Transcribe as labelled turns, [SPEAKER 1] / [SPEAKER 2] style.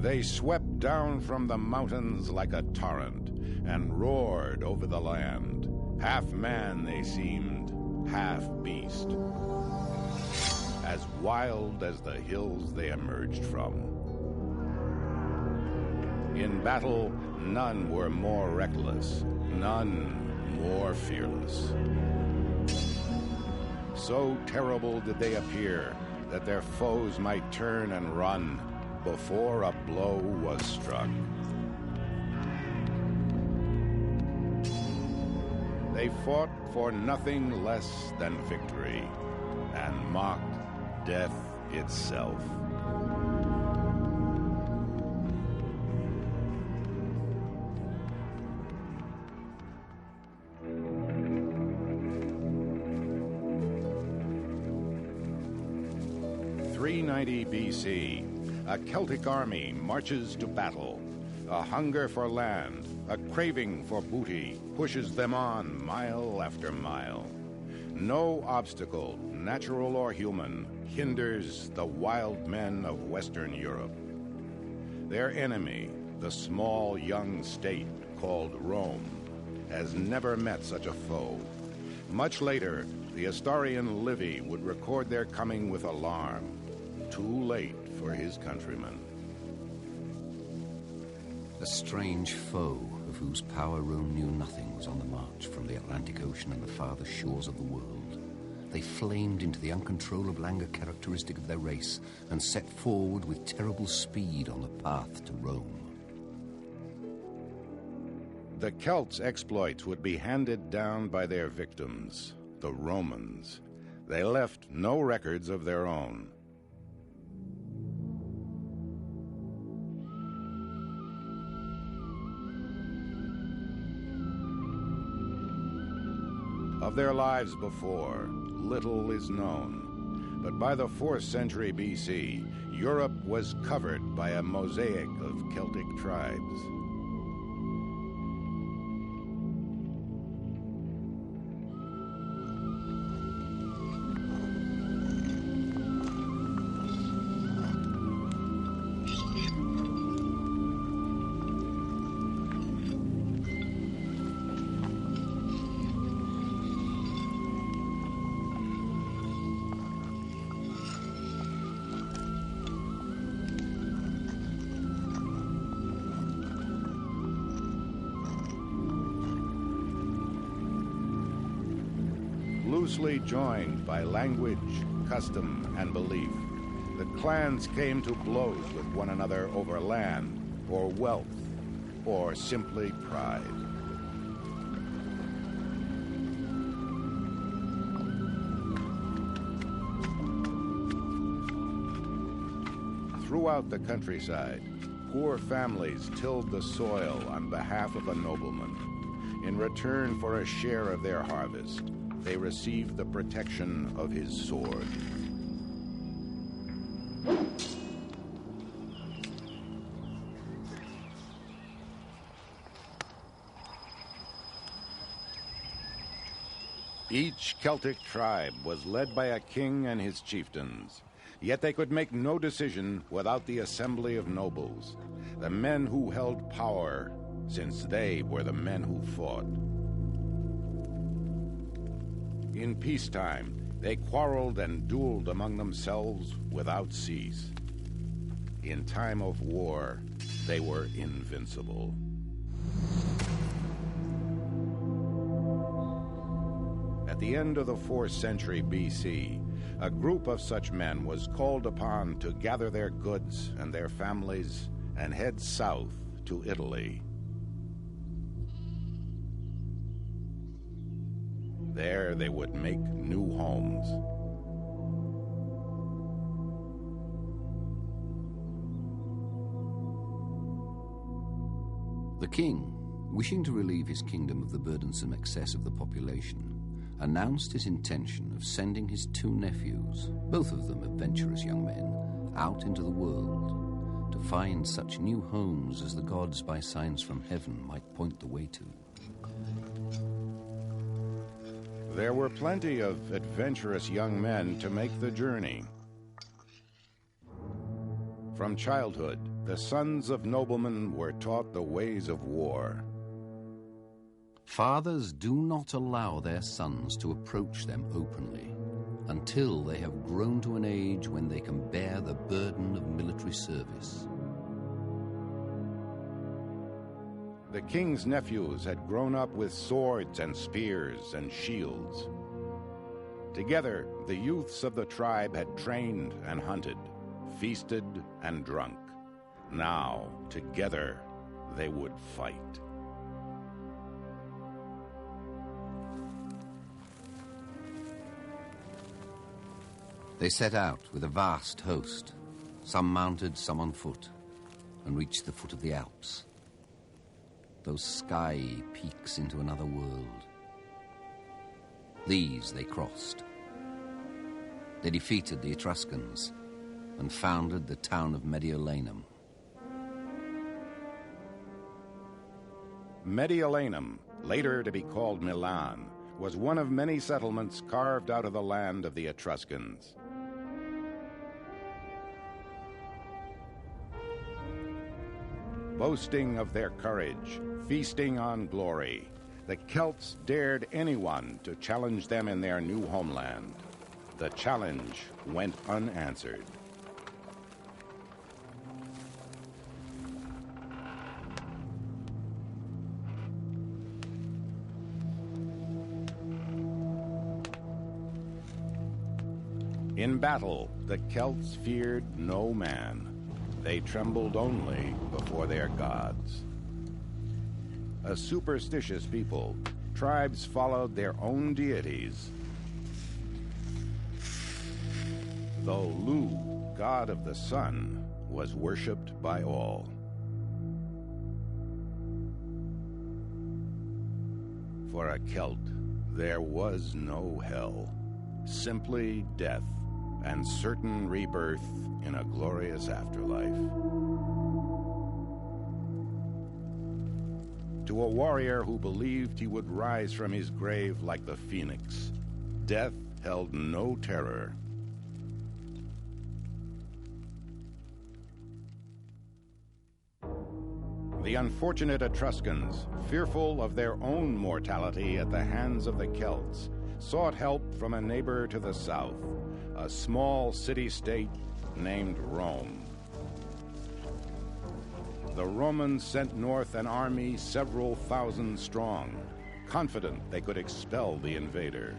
[SPEAKER 1] They swept down from the mountains like a torrent and roared over the land. Half man they seemed, half beast. As wild as the hills they emerged from. In battle, none were more reckless, none more fearless. So terrible did they appear that their foes might turn and run before a blow was struck. They fought for nothing less than victory and mocked death itself. "390 BC, a Celtic army marches to battle. A hunger for land, a craving for booty, pushes them on mile after mile. No obstacle, natural or human, hinders the wild men of Western Europe. Their enemy, the small young state called Rome, has never met such a foe. Much later, the historian Livy would record their coming with alarm, too late for his countrymen.
[SPEAKER 2] A strange foe of whose power Rome knew nothing was on the march from the Atlantic Ocean and the farthest shores of the world. They flamed into the uncontrollable anger characteristic of their race and set forward with terrible speed on the path to Rome.
[SPEAKER 1] The Celts' exploits would be handed down by their victims, the Romans. They left no records of their own. Of their lives before, little is known. But by the 4th century BC, Europe was covered by a mosaic of Celtic tribes. Loosely joined by language, custom, and belief, the clans came to blows with one another over land, or wealth, or simply pride. Throughout the countryside, poor families tilled the soil on behalf of a nobleman. In return for a share of their harvest, they received the protection of his sword. Each Celtic tribe was led by a king and his chieftains, yet they could make no decision without the assembly of nobles, the men who held power, since they were the men who fought. In peacetime, they quarreled and dueled among themselves without cease. In time of war, they were invincible. At the end of the 4th century BC, a group of such men was called upon to gather their goods and their families and head south to Italy. There they would make new homes.
[SPEAKER 2] The king, wishing to relieve his kingdom of the burdensome excess of the population, announced his intention of sending his 2 nephews, both of them adventurous young men, out into the world to find such new homes as the gods by signs from heaven might point the way to.
[SPEAKER 1] There were plenty of adventurous young men to make the journey. From childhood, the sons of noblemen were taught the ways of war.
[SPEAKER 2] Fathers do not allow their sons to approach them openly until they have grown to an age when they can bear the burden of military service.
[SPEAKER 1] The king's nephews had grown up with swords and spears and shields. Together, the youths of the tribe had trained and hunted, feasted and drunk. Now, together, they would fight.
[SPEAKER 2] They set out with a vast host, some mounted, some on foot, and reached the foot of the Alps. Those sky peaks into another world. These they crossed. They defeated the Etruscans and founded the town of Mediolanum.
[SPEAKER 1] Mediolanum, later to be called Milan, was one of many settlements carved out of the land of the Etruscans. Boasting of their courage, feasting on glory, the Celts dared anyone to challenge them in their new homeland. The challenge went unanswered. In battle, the Celts feared no man. They trembled only before their gods. A superstitious people, tribes followed their own deities. Though Lu, god of the sun, was worshipped by all. For a Celt, there was no hell, simply death and certain rebirth in a glorious afterlife. To a warrior who believed he would rise from his grave like the phoenix, death held no terror. The unfortunate Etruscans, fearful of their own mortality at the hands of the Celts, sought help from a neighbor to the south, a small city-state named Rome. The Romans sent north an army several thousand strong, confident they could expel the invader.